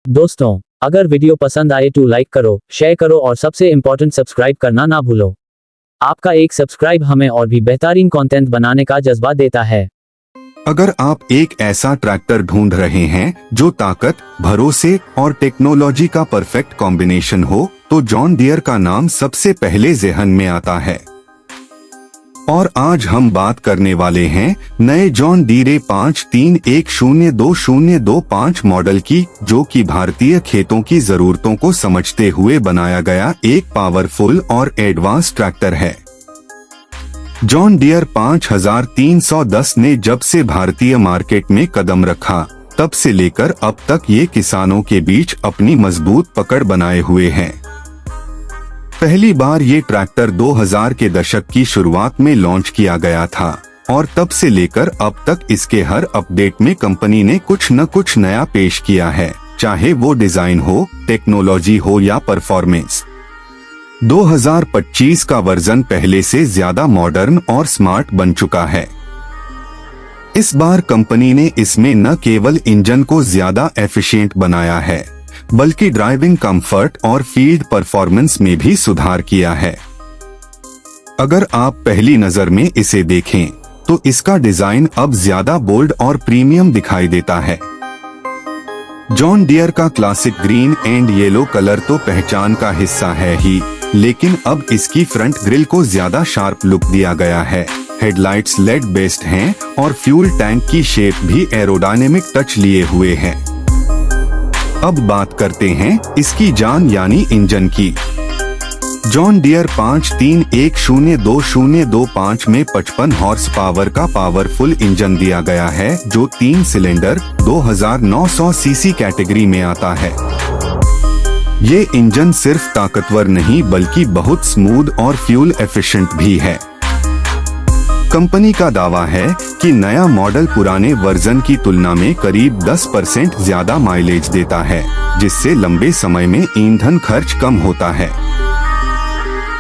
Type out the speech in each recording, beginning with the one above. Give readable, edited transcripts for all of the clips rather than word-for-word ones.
दोस्तों, अगर वीडियो पसंद आए तो लाइक करो, शेयर करो और सबसे इम्पोर्टेंट सब्सक्राइब करना ना भूलो। आपका एक सब्सक्राइब हमें और भी बेहतरीन कंटेंट बनाने का जज्बा देता है। अगर आप एक ऐसा ट्रैक्टर ढूंढ रहे हैं जो ताकत, भरोसे और टेक्नोलॉजी का परफेक्ट कॉम्बिनेशन हो, तो जॉन डियर का नाम सबसे पहले ज़हन में आता है। और आज हम बात करने वाले हैं नए जॉन डीरे 531022025 मॉडल की, जो कि भारतीय खेतों की जरूरतों को समझते हुए बनाया गया एक पावरफुल और एडवांस ट्रैक्टर है। जॉन डियर 5310 ने जब से भारतीय मार्केट में कदम रखा, तब से लेकर अब तक ये किसानों के बीच अपनी मजबूत पकड़ बनाए हुए हैं। पहली बार ये ट्रैक्टर 2000 के दशक की शुरुआत में लॉन्च किया गया था और तब से लेकर अब तक इसके हर अपडेट में कंपनी ने कुछ न कुछ नया पेश किया है, चाहे वो डिजाइन हो, टेक्नोलॉजी हो या परफॉर्मेंस। 2025 का वर्जन पहले से ज्यादा मॉडर्न और स्मार्ट बन चुका है। इस बार कंपनी ने इसमें न केवल इंजन को ज्यादा एफिशिएंट बनाया है, बल्कि ड्राइविंग कंफर्ट और फील्ड परफॉर्मेंस में भी सुधार किया है। अगर आप पहली नजर में इसे देखें, तो इसका डिजाइन अब ज्यादा बोल्ड और प्रीमियम दिखाई देता है। जॉन डियर का classic green and yellow colour तो पहचान का हिस्सा है ही, लेकिन अब इसकी फ्रंट ग्रिल को ज्यादा शार्प लुक दिया गया है। हेडलाइट्स लेड बेस्ड हैं और फ्यूल टैंक की शेप भी एरोडायनेमिक टच लिए हुए है। अब बात करते हैं इसकी जान यानी इंजन की। जॉन डियर 53122025 में 55 हॉर्स पावर का पावरफुल इंजन दिया गया है, जो 3 सिलेंडर 2900 सीसी कैटेगरी में आता है। ये इंजन सिर्फ ताकतवर नहीं बल्कि बहुत स्मूथ और फ्यूल एफिशिएंट भी है। कंपनी का दावा है कि नया मॉडल पुराने वर्जन की तुलना में करीब 10% ज्यादा माइलेज देता है, जिससे लंबे समय में ईंधन खर्च कम होता है।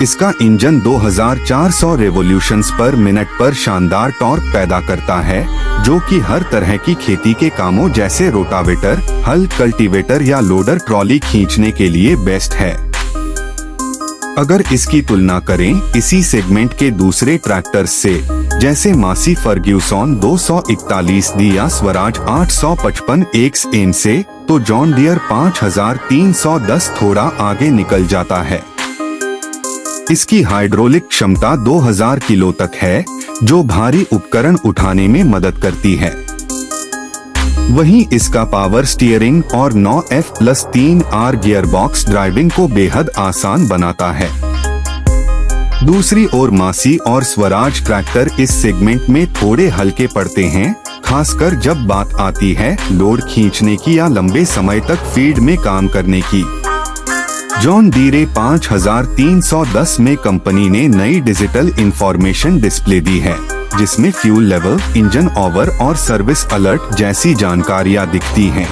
इसका इंजन 2400 रेवोल्यूशंस पर मिनट पर शानदार टॉर्क पैदा करता है, जो कि हर तरह की खेती के कामों जैसे रोटावेटर, हल, कल्टीवेटर या लोडर ट्रॉली खींचने के लिए बेस्ट है। अगर इसकी तुलना करें इसी सेगमेंट के दूसरे ट्रैक्टर्स से, जैसे मासी फर्ग्यूसन 241D या स्वराज 855 XN से, तो जॉन डियर 5310 थोड़ा आगे निकल जाता है। इसकी हाइड्रोलिक क्षमता 2000 किलो तक है, जो भारी उपकरण उठाने में मदद करती है। वहीं इसका पावर स्टीयरिंग और 9F+3R गियरबॉक्स ड्राइविंग को बेहद आसान बनाता है। दूसरी ओर मासी और स्वराज ट्रैक्टर इस सेगमेंट में थोड़े हल्के पड़ते हैं, खासकर जब बात आती है लोड खींचने की या लंबे समय तक फील्ड में काम करने की। जॉन डीरे 5310 में कंपनी ने नई डिजिटल इंफॉर्मेशन डिस्प्ले दी है, जिसमें फ्यूल लेवल, इंजन ओवर और सर्विस अलर्ट जैसी जानकारियां दिखती हैं।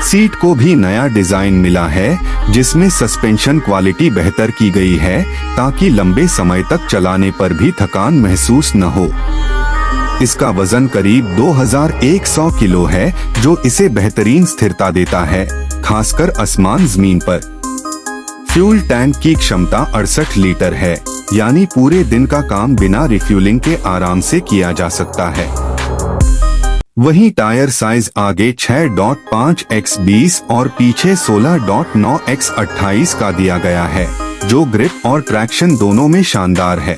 सीट को भी नया डिजाइन मिला है, जिसमें सस्पेंशन क्वालिटी बेहतर की गई है, ताकि लंबे समय तक चलाने पर भी थकान महसूस न हो। इसका वजन करीब 2100 किलो है, जो इसे बेहतरीन स्थिरता देता है, खासकर आसमान जमीन पर। फ्यूल टैंक की क्षमता 68 लीटर है, यानी पूरे दिन का काम बिना रिफ्यूलिंग के आराम से किया जा सकता है। वहीं टायर साइज आगे 6.5x20 और पीछे 16.9x28 का दिया गया है, जो ग्रिप और ट्रैक्शन दोनों में शानदार है।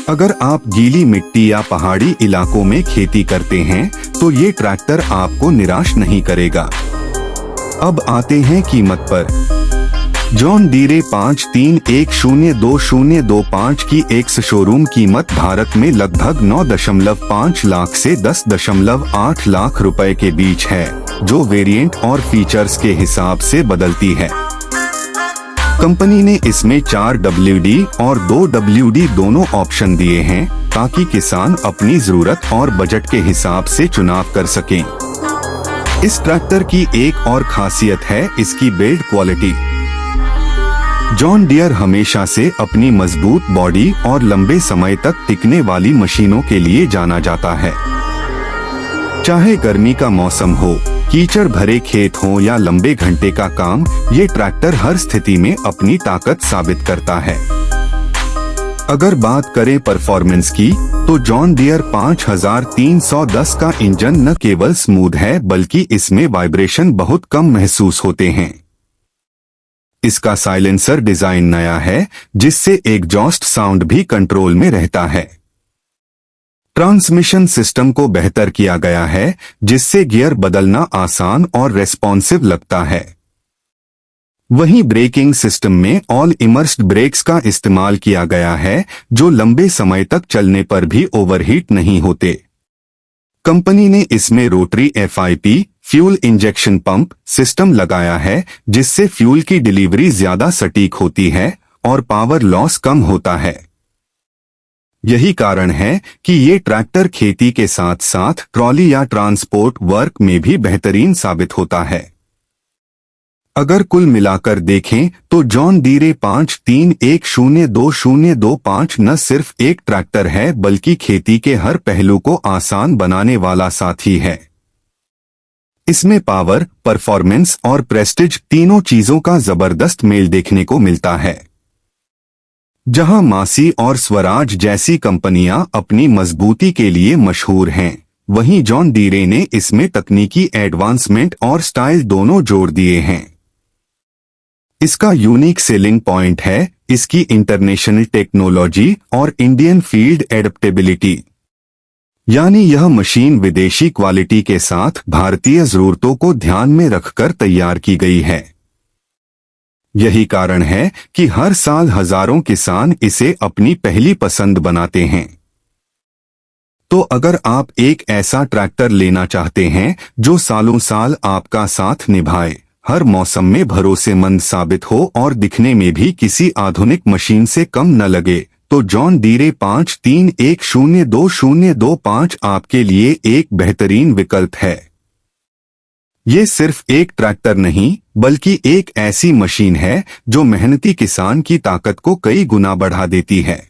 अगर आप गीली मिट्टी या पहाड़ी इलाकों में खेती करते हैं, तो ये ट्रैक्टर आपको निराश नहीं करेगा। अब आते हैं कीमत पर। जॉन डीरे 53122025 की एक्स शोरूम कीमत भारत में लगभग 9.5 लाख से 10.8 लाख रुपए के बीच है, जो वेरिएंट और फीचर्स के हिसाब से बदलती है। कंपनी ने इसमें 4WD और 2WD दोनों ऑप्शन दिए हैं, ताकि किसान अपनी जरूरत और बजट के हिसाब से चुनाव कर सकें। इस ट्रैक्टर की एक और खासियत है इसकी बिल्ड क्वालिटी। जॉन डियर हमेशा से अपनी मजबूत बॉडी और लंबे समय तक टिकने वाली मशीनों के लिए जाना जाता है। चाहे गर्मी का मौसम हो कीचड़ भरे खेत हो या लंबे घंटे का काम, ये ट्रैक्टर हर स्थिति में अपनी ताकत साबित करता है। अगर बात करें परफॉर्मेंस की, तो जॉन डियर 5310 का इंजन न केवल स्मूथ है बल्कि इसमें वाइब्रेशन बहुत कम महसूस होते हैं। इसका साइलेंसर डिजाइन नया है, जिससे एग्जॉस्ट साउंड भी कंट्रोल में रहता है। ट्रांसमिशन सिस्टम को बेहतर किया गया है, जिससे गियर बदलना आसान और रेस्पॉन्सिव लगता है। वहीं ब्रेकिंग सिस्टम में ऑल इमर्स्ड ब्रेक्स का इस्तेमाल किया गया है, जो लंबे समय तक चलने पर भी ओवरहीट नहीं होते। कंपनी ने इसमें rotary FIP fuel injection pump system लगाया है, जिससे फ्यूल की डिलीवरी ज्यादा सटीक होती है और पावर लॉस कम होता है। यही कारण है कि ये ट्रैक्टर खेती के साथ साथ ट्रॉली या ट्रांसपोर्ट वर्क में भी बेहतरीन साबित होता है। अगर कुल मिलाकर देखें तो जॉन डीरे 53102025 न सिर्फ एक ट्रैक्टर है बल्कि खेती के हर पहलू को आसान बनाने वाला साथी है। इसमें पावर, परफॉर्मेंस और प्रेस्टीज तीनों चीजों का जबरदस्त मेल देखने को मिलता है। जहां मासी और स्वराज जैसी कंपनियां अपनी मजबूती के लिए मशहूर हैं, वहीं जॉन डीरे ने इसमें तकनीकी एडवांसमेंट और स्टाइल दोनों जोड़ दिए हैं। इसका यूनिक सेलिंग पॉइंट है इसकी इंटरनेशनल टेक्नोलॉजी और इंडियन फील्ड एडेप्टेबिलिटी, यानी यह मशीन विदेशी क्वालिटी के साथ भारतीय जरूरतों को ध्यान में रखकर तैयार की गई है। यही कारण है कि हर साल हजारों किसान इसे अपनी पहली पसंद बनाते हैं। तो अगर आप एक ऐसा ट्रैक्टर लेना चाहते हैं जो सालों साल आपका साथ निभाए, हर मौसम में भरोसेमंद साबित हो और दिखने में भी किसी आधुनिक मशीन से कम न लगे, तो जॉन डीरे 53102025 आपके लिए एक बेहतरीन विकल्प है। ये सिर्फ एक ट्रैक्टर नहीं बल्कि एक ऐसी मशीन है जो मेहनती किसान की ताकत को कई गुना बढ़ा देती है।